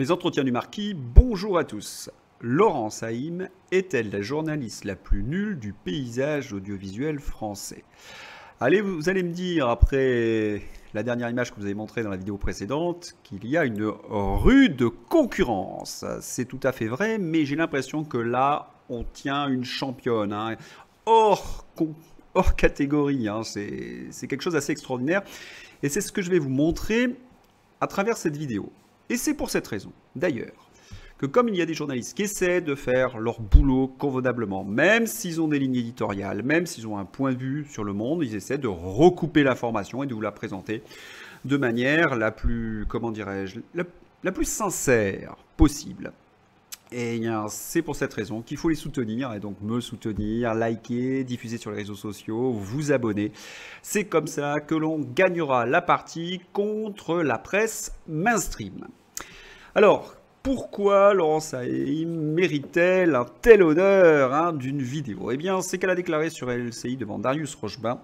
Les entretiens du marquis, bonjour à tous. Laurence Haïm est-elle la journaliste la plus nulle du paysage audiovisuel français? Allez, vous allez me dire, après la dernière image que vous avez montrée dans la vidéo précédente, qu'il y a une rude concurrence. C'est tout à fait vrai, mais j'ai l'impression que là, on tient une championne, hein, hors catégorie. Hein, c'est quelque chose d'assez extraordinaire. Et c'est ce que je vais vous montrer à travers cette vidéo. Et c'est pour cette raison, d'ailleurs, que comme il y a des journalistes qui essaient de faire leur boulot convenablement, même s'ils ont des lignes éditoriales, même s'ils ont un point de vue sur le monde, ils essaient de recouper l'information et de vous la présenter de manière la plus, comment dirais-je, la plus sincère possible. Et c'est pour cette raison qu'il faut les soutenir, et donc me soutenir, liker, diffuser sur les réseaux sociaux, vous abonner. C'est comme ça que l'on gagnera la partie contre la presse mainstream. Alors, pourquoi Laurence Haïm mérite-t-elle un tel honneur d'une vidéo? Eh bien, c'est qu'elle a déclaré sur LCI devant Darius Rochebain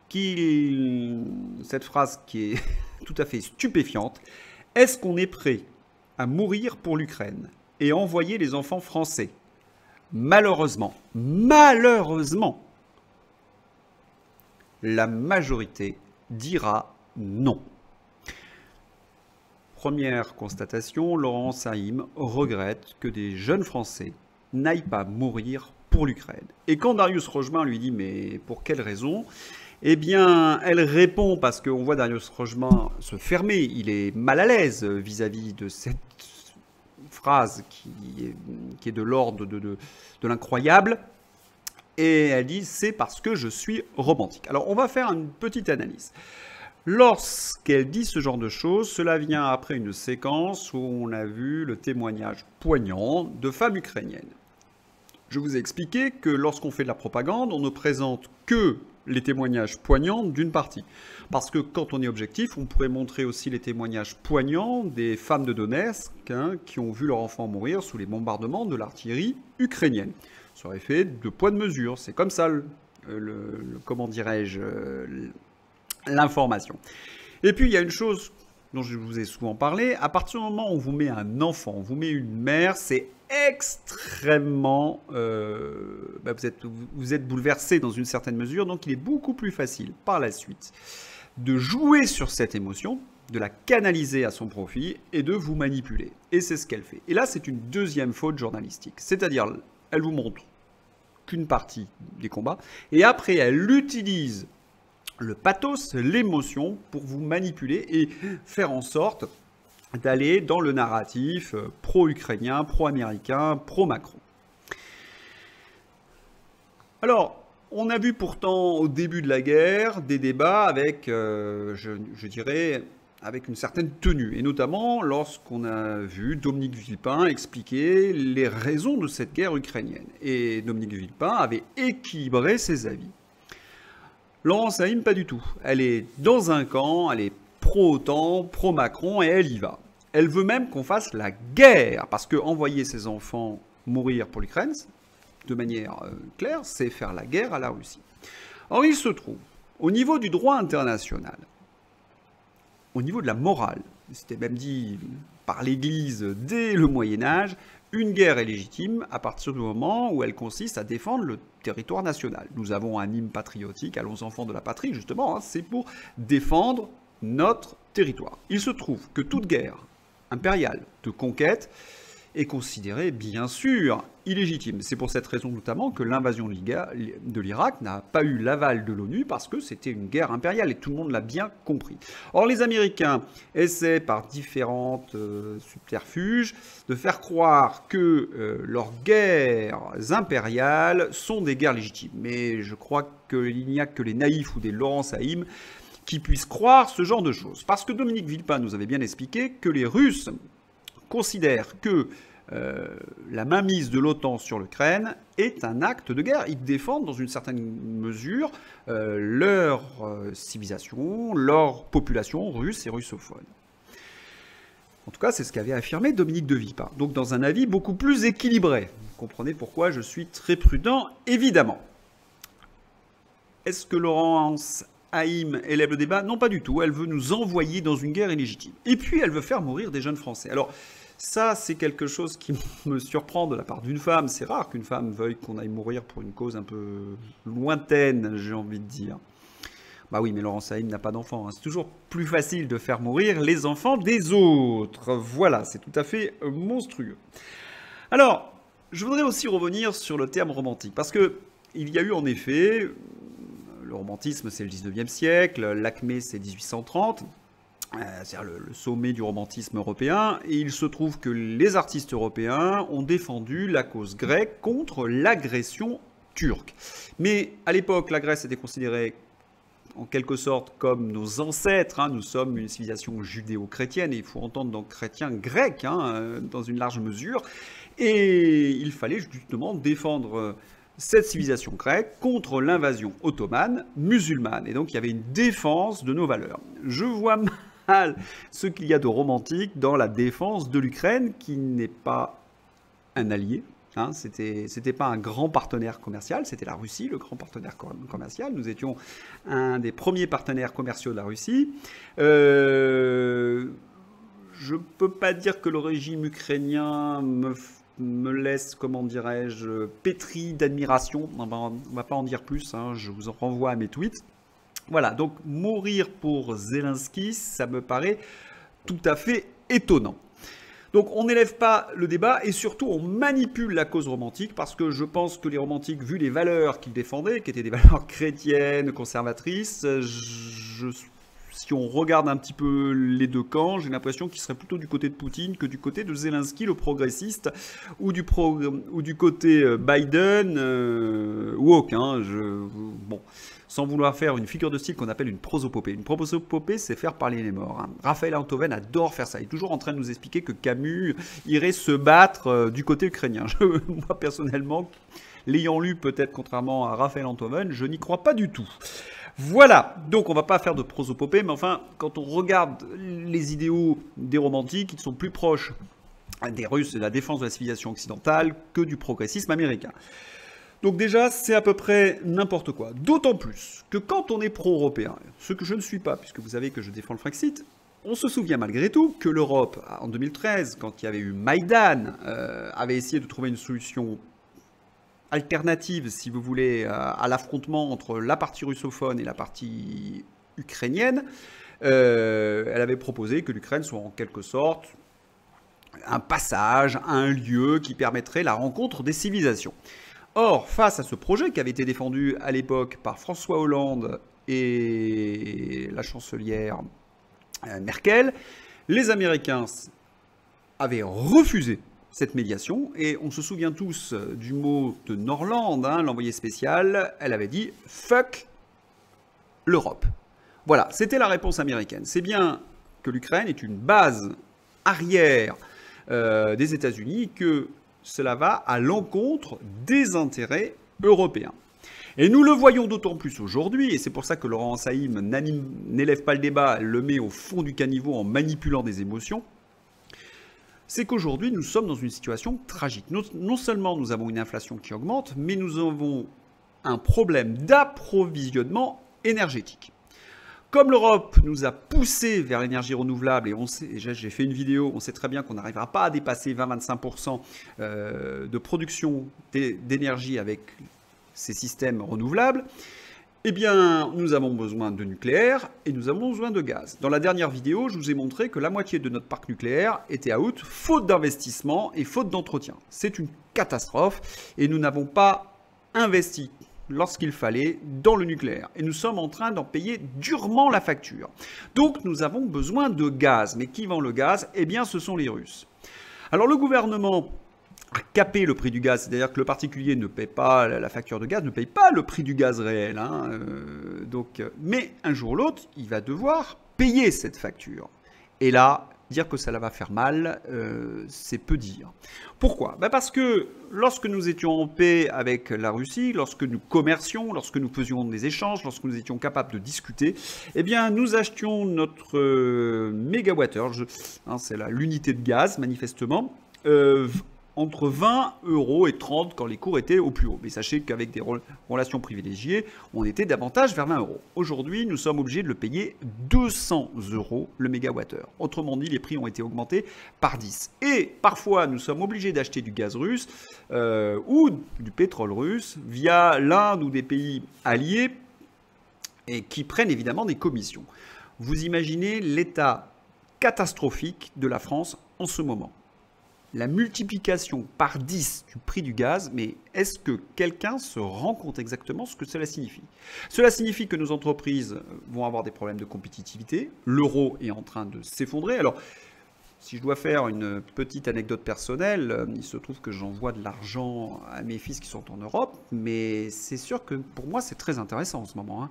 cette phrase qui est tout à fait stupéfiante. Est-ce qu'on est prêt à mourir pour l'Ukraine et envoyer les enfants français? Malheureusement, la majorité dira non. Première constatation, Laurence Haïm regrette que des jeunes Français n'aillent pas mourir pour l'Ukraine. Et quand Darius Rochebain lui dit « mais pour quelle raison ?» Eh bien, elle répond, parce qu'on voit Darius Rochebain se fermer, il est mal à l'aise vis-à-vis de cette phrase qui est de l'ordre de l'incroyable. Et elle dit « c'est parce que je suis romantique ». Alors, on va faire une petite analyse. Lorsqu'elle dit ce genre de choses, cela vient après une séquence où on a vu le témoignage poignant de femmes ukrainiennes. Je vous ai expliqué que lorsqu'on fait de la propagande, on ne présente que les témoignages poignants d'une partie. Parce que quand on est objectif, on pourrait montrer aussi les témoignages poignants des femmes de Donetsk qui ont vu leur enfant mourir sous les bombardements de l'artillerie ukrainienne. Ça aurait fait de poids de mesure. C'est comme ça, comment dirais-je, l'information. Et puis, il y a une chose dont je vous ai souvent parlé. À partir du moment où on vous met un enfant, on vous met une mère, c'est extrêmement... vous êtes bouleversé dans une certaine mesure. Donc, il est beaucoup plus facile, par la suite, de jouer sur cette émotion, de la canaliser à son profit et de vous manipuler. Et c'est ce qu'elle fait. Et là, c'est une deuxième faute journalistique. C'est-à-dire, elle vous montre qu'une partie des combats. Et après, elle utilise le pathos, l'émotion, pour vous manipuler et faire en sorte d'aller dans le narratif pro-ukrainien, pro-américain, pro-Macron. Alors, on a vu pourtant au début de la guerre des débats avec, je dirais, avec une certaine tenue, et notamment lorsqu'on a vu Dominique Villepin expliquer les raisons de cette guerre ukrainienne. Et Dominique Villepin avait équilibré ses avis. Laurence Haïm, pas du tout. Elle est dans un camp, elle est pro-OTAN, pro-Macron, et elle y va. Elle veut même qu'on fasse la guerre, parce que envoyer ses enfants mourir pour l'Ukraine, de manière claire, c'est faire la guerre à la Russie. Or, il se trouve, au niveau du droit international, au niveau de la morale, c'était même dit par l'Église dès le Moyen-Âge, une guerre est légitime à partir du moment où elle consiste à défendre le territoire national. Nous avons un hymne patriotique, Allons enfants de la patrie, justement, c'est pour défendre notre territoire. Il se trouve que toute guerre impériale de conquête est considérée, bien sûr, illégitime. C'est pour cette raison notamment que l'invasion de l'Irak n'a pas eu l'aval de l'ONU, parce que c'était une guerre impériale et tout le monde l'a bien compris. Or, les Américains essaient par différentes subterfuges de faire croire que leurs guerres impériales sont des guerres légitimes. Mais je crois qu'il n'y a que les naïfs ou des Laurence Haïm qui puissent croire ce genre de choses. Parce que Dominique Villepin nous avait bien expliqué que les Russes considèrent que la mainmise de l'OTAN sur l'Ukraine est un acte de guerre. Ils défendent dans une certaine mesure leur civilisation, leur population russe et russophone. En tout cas, c'est ce qu'avait affirmé Dominique de Villepin. Donc dans un avis beaucoup plus équilibré. Vous comprenez pourquoi je suis très prudent, évidemment. Est-ce que Laurence Haïm élève le débat. Non, pas du tout. Elle veut nous envoyer dans une guerre illégitime. Et puis, elle veut faire mourir des jeunes Français. Alors, ça, c'est quelque chose qui me surprend de la part d'une femme. C'est rare qu'une femme veuille qu'on aille mourir pour une cause un peu lointaine, j'ai envie de dire. Bah oui, mais Laurence Haïm n'a pas d'enfants. Hein. C'est toujours plus facile de faire mourir les enfants des autres. Voilà, c'est tout à fait monstrueux. Alors, je voudrais aussi revenir sur le terme romantique. Parce que il y a eu en effet, le romantisme c'est le 19e siècle, l'acmé c'est 1830. C'est-à-dire le sommet du romantisme européen, et il se trouve que les artistes européens ont défendu la cause grecque contre l'agression turque. Mais à l'époque, la Grèce était considérée en quelque sorte comme nos ancêtres. Hein. Nous sommes une civilisation judéo-chrétienne, et il faut entendre donc chrétien grec, hein, dans une large mesure. Et il fallait justement défendre cette civilisation grecque contre l'invasion ottomane musulmane. Et donc il y avait une défense de nos valeurs. Je vois ce qu'il y a de romantique dans la défense de l'Ukraine, qui n'est pas un allié. Hein, c'était pas un grand partenaire commercial, c'était la Russie, le grand partenaire commercial. Nous étions un des premiers partenaires commerciaux de la Russie. Je peux pas dire que le régime ukrainien me laisse, comment dirais-je, pétri d'admiration. On va pas en dire plus, hein, je vous en renvoie à mes tweets. Voilà, donc mourir pour Zelensky, ça me paraît tout à fait étonnant. Donc on n'élève pas le débat et surtout on manipule la cause romantique, parce que je pense que les romantiques, vu les valeurs qu'ils défendaient, qui étaient des valeurs chrétiennes, conservatrices, si on regarde un petit peu les deux camps, j'ai l'impression qu'ils seraient plutôt du côté de Poutine que du côté de Zelensky, le progressiste, ou du côté Biden, woke. Hein, bon, sans vouloir faire une figure de style qu'on appelle une prosopopée. Une prosopopée, c'est faire parler les morts. Hein. Raphaël Antoven adore faire ça. Il est toujours en train de nous expliquer que Camus irait se battre du côté ukrainien. Moi, personnellement, l'ayant lu peut-être contrairement à Raphaël Antoven, je n'y crois pas du tout. Voilà, donc on va pas faire de prosopopée, mais enfin, quand on regarde les idéaux des romantiques, ils sont plus proches des Russes et de la défense de la civilisation occidentale que du progressisme américain. Donc déjà, c'est à peu près n'importe quoi. D'autant plus que quand on est pro-européen, ce que je ne suis pas, puisque vous savez que je défends le Frexit, on se souvient malgré tout que l'Europe, en 2013, quand il y avait eu Maïdan, avait essayé de trouver une solution alternative, si vous voulez, à l'affrontement entre la partie russophone et la partie ukrainienne. Elle avait proposé que l'Ukraine soit en quelque sorte un passage, un lieu qui permettrait la rencontre des civilisations. Or, face à ce projet qui avait été défendu à l'époque par François Hollande et la chancelière Merkel, les Américains avaient refusé cette médiation, et on se souvient tous du mot de Norland, hein, l'envoyé spécial, elle avait dit « fuck l'Europe ». Voilà, c'était la réponse américaine. C'est bien que l'Ukraine est une base arrière des États-Unis, que cela va à l'encontre des intérêts européens. Et nous le voyons d'autant plus aujourd'hui, et c'est pour ça que Laurence Haïm n'élève pas le débat, elle le met au fond du caniveau en manipulant des émotions, c'est qu'aujourd'hui, nous sommes dans une situation tragique. Non seulement nous avons une inflation qui augmente, mais nous avons un problème d'approvisionnement énergétique. Comme l'Europe nous a poussé vers l'énergie renouvelable, et j'ai fait une vidéo, on sait très bien qu'on n'arrivera pas à dépasser 20-25% de production d'énergie avec ces systèmes renouvelables, eh bien, nous avons besoin de nucléaire et nous avons besoin de gaz. Dans la dernière vidéo, je vous ai montré que la moitié de notre parc nucléaire était out, faute d'investissement et faute d'entretien. C'est une catastrophe et nous n'avons pas investi lorsqu'il fallait dans le nucléaire. Et nous sommes en train d'en payer durement la facture. Donc nous avons besoin de gaz. Mais qui vend le gaz? Eh bien, ce sont les Russes. Alors le gouvernement a capé le prix du gaz, c'est-à-dire que le particulier ne paie pas la facture de gaz, ne paye pas le prix du gaz réel. Hein, mais un jour ou l'autre, il va devoir payer cette facture. Et là, dire que ça va faire mal, c'est peu dire. Pourquoi? Parce que lorsque nous étions en paix avec la Russie, lorsque nous commercions, lorsque nous faisions des échanges, lorsque nous étions capables de discuter, eh bien, nous achetions notre mégawattheure, hein, c'est l'unité de gaz, manifestement, entre 20 € et 30 € quand les cours étaient au plus haut. Mais sachez qu'avec des relations privilégiées, on était davantage vers 20 €. Aujourd'hui, nous sommes obligés de le payer 200 € le mégawattheure. Autrement dit, les prix ont été augmentés par 10. Et parfois, nous sommes obligés d'acheter du gaz russe ou du pétrole russe via l'Inde ou des pays alliés et qui prennent évidemment des commissions. Vous imaginez l'état catastrophique de la France en ce moment. La multiplication par 10 du prix du gaz, mais est-ce que quelqu'un se rend compte exactement ce que cela signifie? Cela signifie que nos entreprises vont avoir des problèmes de compétitivité, l'euro est en train de s'effondrer. Alors, si je dois faire une petite anecdote personnelle, il se trouve que j'envoie de l'argent à mes fils qui sont en Europe, mais c'est sûr que pour moi c'est très intéressant en ce moment, hein.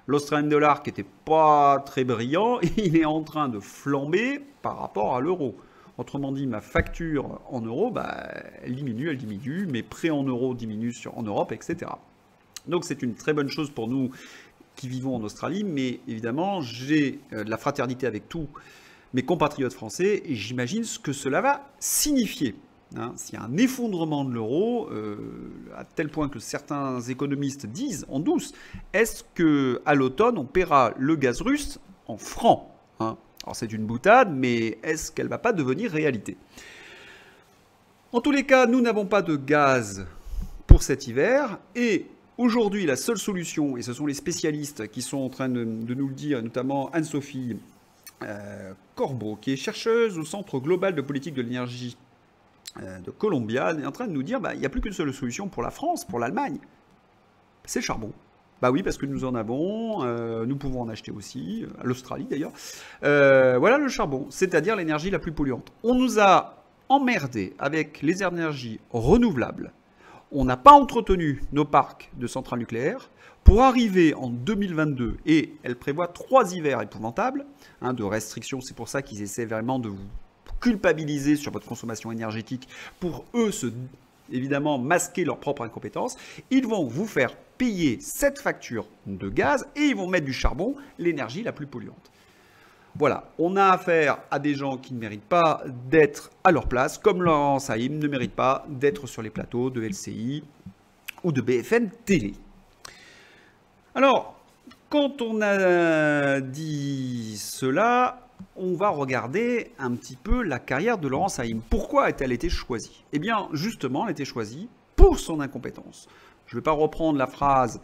L'Australian dollar qui n'était pas très brillant, il est en train de flamber par rapport à l'euro. Autrement dit, ma facture en euros, elle diminue, mes prêts en euros diminuent en Europe, etc. Donc c'est une très bonne chose pour nous qui vivons en Australie, mais évidemment, j'ai de la fraternité avec tous mes compatriotes français et j'imagine ce que cela va signifier. Hein, s'il y a un effondrement de l'euro, à tel point que certains économistes disent en douce, est-ce qu'à l'automne, on paiera le gaz russe en francs, hein? Alors c'est une boutade, mais est-ce qu'elle ne va pas devenir réalité? En tous les cas, nous n'avons pas de gaz pour cet hiver, et aujourd'hui, la seule solution, et ce sont les spécialistes qui sont en train de nous le dire, notamment Anne-Sophie Corbeau, qui est chercheuse au Centre global de politique de l'énergie de Columbia, est en train de nous dire il n'y a plus qu'une seule solution pour la France, pour l'Allemagne, c'est le charbon. Bah oui, parce que nous en avons, nous pouvons en acheter aussi, à l'Australie d'ailleurs. Voilà le charbon, c'est-à-dire l'énergie la plus polluante. On nous a emmerdés avec les énergies renouvelables. On n'a pas entretenu nos parcs de centrales nucléaires pour arriver en 2022, et elle prévoit 3 hivers épouvantables, hein, de restrictions. C'est pour ça qu'ils essaient vraiment de vous culpabiliser sur votre consommation énergétique pour eux évidemment masquer leur propre incompétence. Ils vont vous faire payer cette facture de gaz et ils vont mettre du charbon, l'énergie la plus polluante. Voilà, on a affaire à des gens qui ne méritent pas d'être à leur place, comme Laurent Saïm ne mérite pas d'être sur les plateaux de LCI ou de BFM Télé. Alors, quand on a dit cela, on va regarder un petit peu la carrière de Laurent Saïm. Pourquoi a-t-elle été choisie? Eh bien, justement, elle a été choisie pour son incompétence. Je ne vais pas reprendre la phrase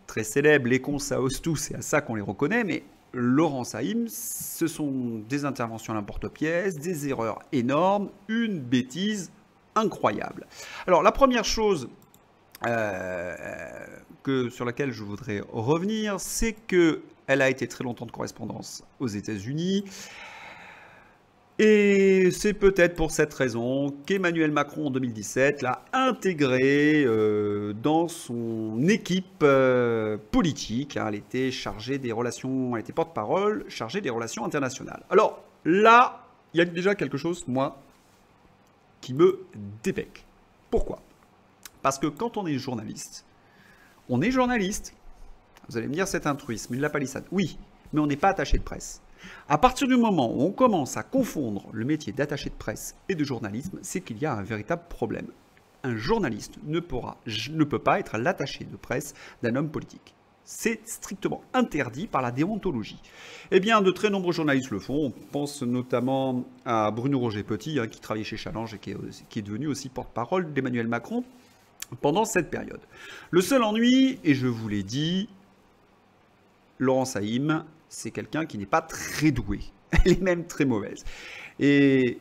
très célèbre, les cons ça ose tout, c'est à ça qu'on les reconnaît, mais Laurent Saïm, ce sont des interventions à l'emporte-pièce, des erreurs énormes, une bêtise incroyable. Alors, la première chose sur laquelle je voudrais revenir, c'est qu'elle a été très longtemps de correspondance aux États-Unis. Et c'est peut-être pour cette raison qu'Emmanuel Macron, en 2017, l'a intégré dans son équipe politique. Elle était chargée des relations, elle était porte-parole, chargée des relations internationales. Alors là, il y a déjà quelque chose, moi, qui me débecque. Pourquoi? Parce que quand on est journaliste, Vous allez me dire c'est un truisme, il l'appelle ça. Oui, mais on n'est pas attaché de presse. À partir du moment où on commence à confondre le métier d'attaché de presse et de journalisme, c'est qu'il y a un véritable problème. Un journaliste ne peut pas être l'attaché de presse d'un homme politique. C'est strictement interdit par la déontologie. Eh bien, de très nombreux journalistes le font. On pense notamment à Bruno Roger-Petit, qui travaillait chez Challenge et qui est devenu aussi porte-parole d'Emmanuel Macron pendant cette période. Le seul ennui, et je vous l'ai dit, Laurent Saïm, c'est quelqu'un qui n'est pas très doué. Elle est même très mauvaise. Et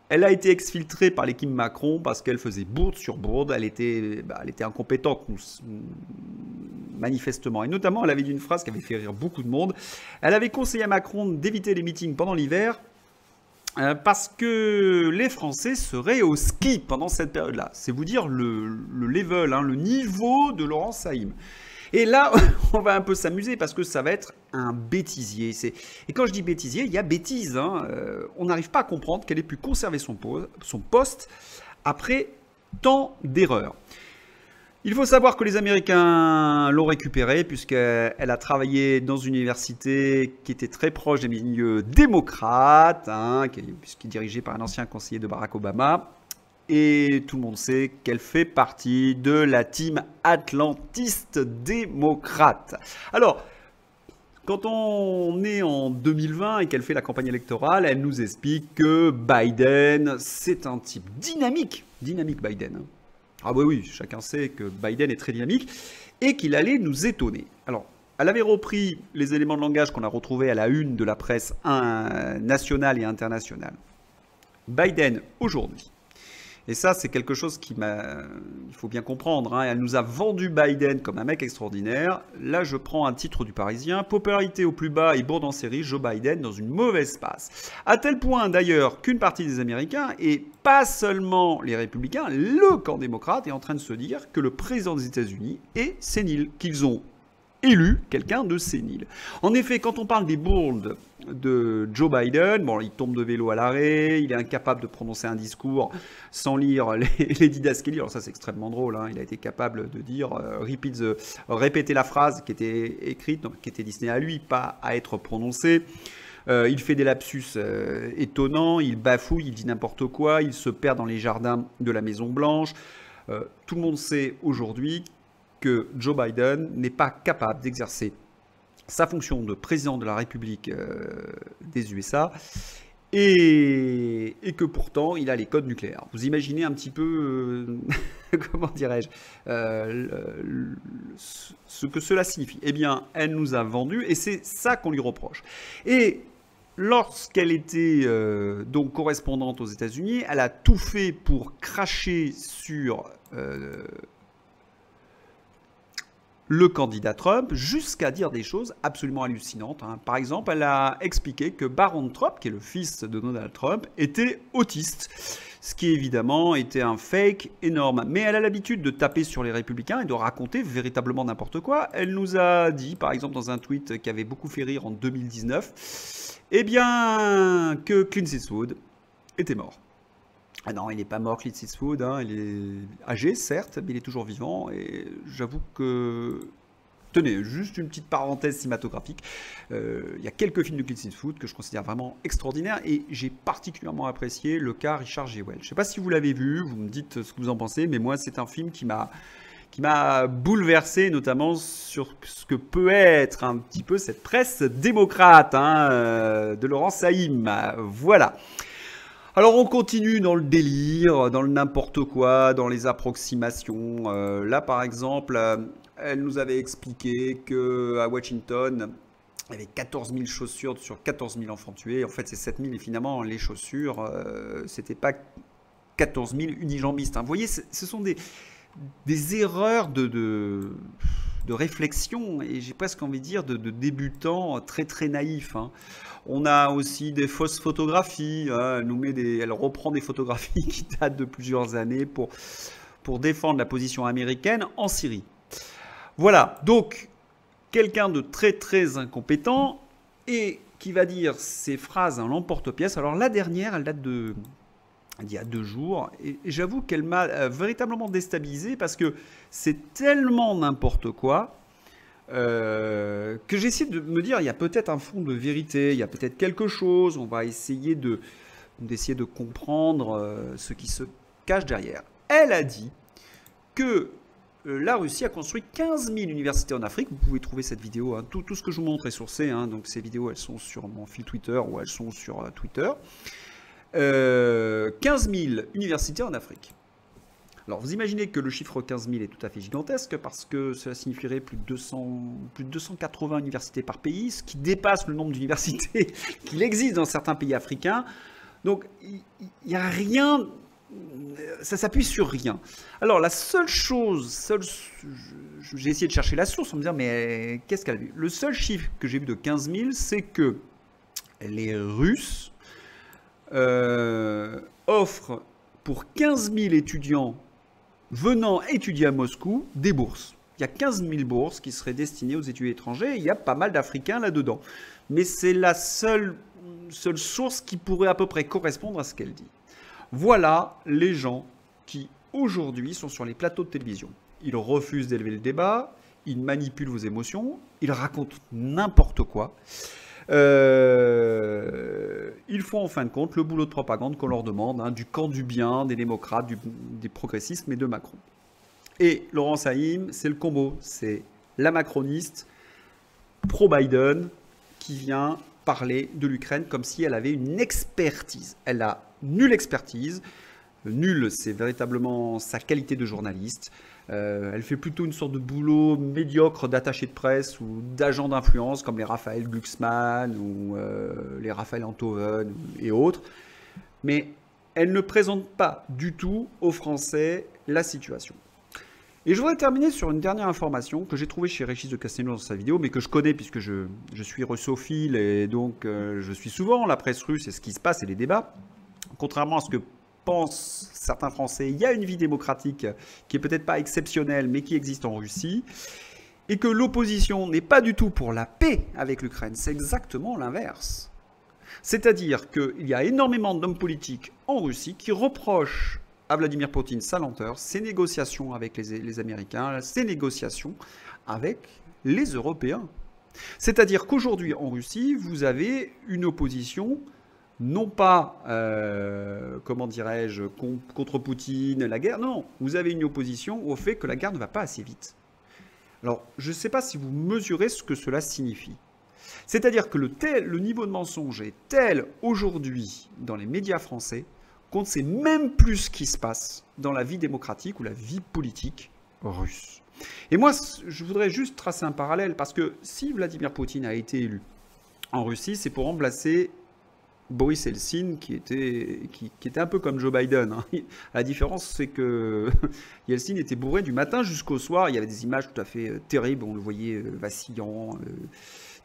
elle a été exfiltrée par l'équipe Macron parce qu'elle faisait bourde sur bourde. Elle était incompétente, manifestement. Et notamment, elle avait dit une phrase qui avait fait rire beaucoup de monde. Elle avait conseillé à Macron d'éviter les meetings pendant l'hiver parce que les Français seraient au ski pendant cette période-là. C'est vous dire le level, le niveau de Laurent Saïm. Et là, on va un peu s'amuser parce que ça va être un bêtisier. Et quand je dis bêtisier, il y a bêtise. On n'arrive pas à comprendre qu'elle ait pu conserver son poste après tant d'erreurs. Il faut savoir que les Américains l'ont récupérée puisqu'elle a travaillé dans une université qui était très proche des milieux démocrates, hein, puisqu'elle est dirigée par un ancien conseiller de Barack Obama. Et tout le monde sait qu'elle fait partie de la team atlantiste démocrate. Alors, quand on est en 2020 et qu'elle fait la campagne électorale, elle nous explique que Biden, c'est un type dynamique. Dynamique Biden. Ah oui, chacun sait que Biden est très dynamique et qu'il allait nous étonner. Alors, elle avait repris les éléments de langage qu'on a retrouvés à la une de la presse nationale et internationale. Biden, aujourd'hui. Et ça, c'est quelque chose il faut bien comprendre, hein. Elle nous a vendu Biden comme un mec extraordinaire. Là, je prends un titre du Parisien. Popularité au plus bas et bourre en série, Joe Biden dans une mauvaise passe. À tel point, d'ailleurs, qu'une partie des Américains, et pas seulement les républicains, le camp démocrate est en train de se dire que le président des États-Unis est sénile, qu'ils ont élu quelqu'un de sénile. En effet, quand on parle des bourdes de Joe Biden, bon, il tombe de vélo à l'arrêt, il est incapable de prononcer un discours sans lire les didascalies. Alors ça, c'est extrêmement drôle, hein. Il a été capable de dire répéter la phrase qui était écrite, donc, qui était destinée à lui, pas à être prononcée. Il fait des lapsus étonnants, il bafouille, il dit n'importe quoi, il se perd dans les jardins de la Maison Blanche. Tout le monde sait aujourd'hui que Joe Biden n'est pas capable d'exercer sa fonction de président de la République des USA et que pourtant il a les codes nucléaires. Vous imaginez un petit peu, comment dirais-je, ce que cela signifie. Eh bien, elle nous a vendu et c'est ça qu'on lui reproche. Et lorsqu'elle était donc correspondante aux États-Unis, elle a tout fait pour cracher sur le candidat Trump, jusqu'à dire des choses absolument hallucinantes, hein. Par exemple, elle a expliqué que Barron Trump, qui est le fils de Donald Trump, était autiste, ce qui évidemment était un fake énorme. Mais elle a l'habitude de taper sur les républicains et de raconter véritablement n'importe quoi. Elle nous a dit, par exemple, dans un tweet qui avait beaucoup fait rire en 2019, eh bien, que Clint Eastwood était mort. Ah non, il n'est pas mort, Clint Eastwood, hein. Il est âgé, certes, mais il est toujours vivant. Et j'avoue que... Tenez, juste une petite parenthèse cinématographique. Il y a quelques films de Clint Eastwood que je considère vraiment extraordinaires. Et j'ai particulièrement apprécié le cas Richard Jewell. Je ne sais pas si vous l'avez vu, vous me dites ce que vous en pensez. Mais moi, c'est un film qui m'a bouleversé, notamment sur ce que peut être un petit peu cette presse démocrate, hein, de Laurent Saïm. Voilà. Alors on continue dans le délire, dans le n'importe quoi, dans les approximations. Là par exemple, elle nous avait expliqué qu'à Washington, il y avait 14 000 chaussures sur 14 000 enfants tués. En fait c'est 7 000 et finalement les chaussures, c'était pas 14 000 unijambistes, hein. Vous voyez, ce sont des erreurs de réflexion et j'ai presque envie de dire de débutants très très naïfs, hein. On a aussi des fausses photographies, hein. Elle reprend des photographies qui datent de plusieurs années pour défendre la position américaine en Syrie. Voilà, donc quelqu'un de très très incompétent et qui va dire ces phrases en l'emporte-pièce. Alors la dernière, elle date d'il y a 2 jours et j'avoue qu'elle m'a véritablement déstabilisé parce que c'est tellement n'importe quoi. Que j'essaie de me dire, il y a peut-être un fond de vérité, il y a peut-être quelque chose, on va essayer d'essayer de comprendre ce qui se cache derrière. Elle a dit que la Russie a construit 15 000 universités en Afrique. Vous pouvez trouver cette vidéo, hein. Tout ce que je vous montre est sourcé, hein. Donc ces vidéos, elles sont sur mon fil Twitter ou elles sont sur Twitter. 15 000 universités en Afrique. Alors, vous imaginez que le chiffre 15 000 est tout à fait gigantesque parce que cela signifierait plus de 280 universités par pays, ce qui dépasse le nombre d'universités qu'il existe dans certains pays africains. Donc, il n'y a rien, ça s'appuie sur rien. Alors, la seule chose, j'ai essayé de chercher la source en me disant, mais qu'est-ce qu'elle a vu? Le seul chiffre que j'ai vu de 15 000, c'est que les Russes offrent pour 15 000 étudiants venant étudier à Moscou, des bourses. Il y a 15 000 bourses qui seraient destinées aux étudiants étrangers et il y a pas mal d'Africains là-dedans. Mais c'est la seule source qui pourrait à peu près correspondre à ce qu'elle dit. Voilà les gens qui, aujourd'hui, sont sur les plateaux de télévision. il refuse d'élever le débat, il manipule vos émotions, il raconte n'importe quoi. Ils font en fin de compte le boulot de propagande qu'on leur demande, hein, du camp du bien, des démocrates, des progressistes, mais de Macron. Et Laurent Saïm, c'est le combo, c'est la macroniste pro-Biden qui vient parler de l'Ukraine comme si elle avait une expertise. Elle a nulle expertise. Nulle, c'est véritablement sa qualité de journaliste. Elle fait plutôt une sorte de boulot médiocre d'attaché de presse ou d'agent d'influence comme les Raphaël Glucksmann ou les Raphaël Enthoven et autres. Mais elle ne présente pas du tout aux Français la situation. Et je voudrais terminer sur une dernière information que j'ai trouvée chez Régis de Castelnau dans sa vidéo, mais que je connais puisque je suis russophile et donc je suis souvent la presse russe et ce qui se passe et les débats. Contrairement à ce que pensent certains Français, il y a une vie démocratique qui est peut-être pas exceptionnelle, mais qui existe en Russie, et que l'opposition n'est pas du tout pour la paix avec l'Ukraine. C'est exactement l'inverse. C'est-à-dire qu'il y a énormément d'hommes politiques en Russie qui reprochent à Vladimir Poutine sa lenteur, ses négociations avec les Américains, ses négociations avec les Européens. C'est-à-dire qu'aujourd'hui en Russie, vous avez une opposition non pas, comment dirais-je, contre Poutine, la guerre, non, vous avez une opposition au fait que la guerre ne va pas assez vite. Alors, je ne sais pas si vous mesurez ce que cela signifie. C'est-à-dire que le niveau de mensonge est tel aujourd'hui dans les médias français qu'on ne sait même plus ce qui se passe dans la vie démocratique ou la vie politique russe. Et moi, je voudrais juste tracer un parallèle, parce que si Vladimir Poutine a été élu en Russie, c'est pour remplacer Boris Yeltsin, qui était un peu comme Joe Biden. Hein. La différence, c'est que Yeltsin était bourré du matin jusqu'au soir. Il y avait des images tout à fait terribles. On le voyait vacillant,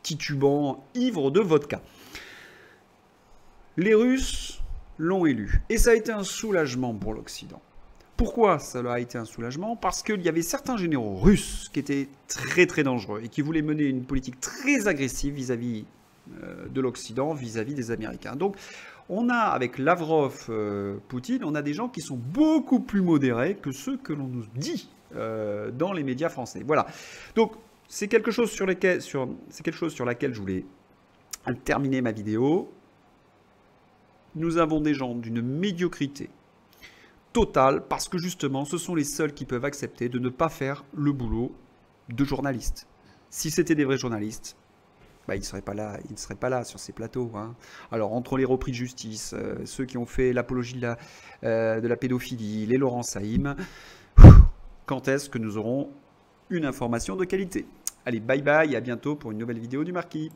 titubant, ivre de vodka. Les Russes l'ont élu. Et ça a été un soulagement pour l'Occident. Pourquoi ça a été un soulagement? Parce qu'il y avait certains généraux russes qui étaient très très dangereux et qui voulaient mener une politique très agressive vis-à-vis de l'Occident, vis-à-vis des Américains. Donc on a, avec Lavrov, Poutine, on a des gens qui sont beaucoup plus modérés que ceux que l'on nous dit dans les médias français. Voilà. Donc c'est quelque chose sur laquelle je voulais terminer ma vidéo. Nous avons des gens d'une médiocrité totale parce que justement, ce sont les seuls qui peuvent accepter de ne pas faire le boulot de journaliste. Si c'était des vrais journalistes, bah, ils ne seraient pas là sur ces plateaux. Hein. Alors, entre les repris de justice, ceux qui ont fait l'apologie de la pédophilie, les Laurent Saïm, quand est-ce que nous aurons une information de qualité? Allez, bye bye et à bientôt pour une nouvelle vidéo du Marquis.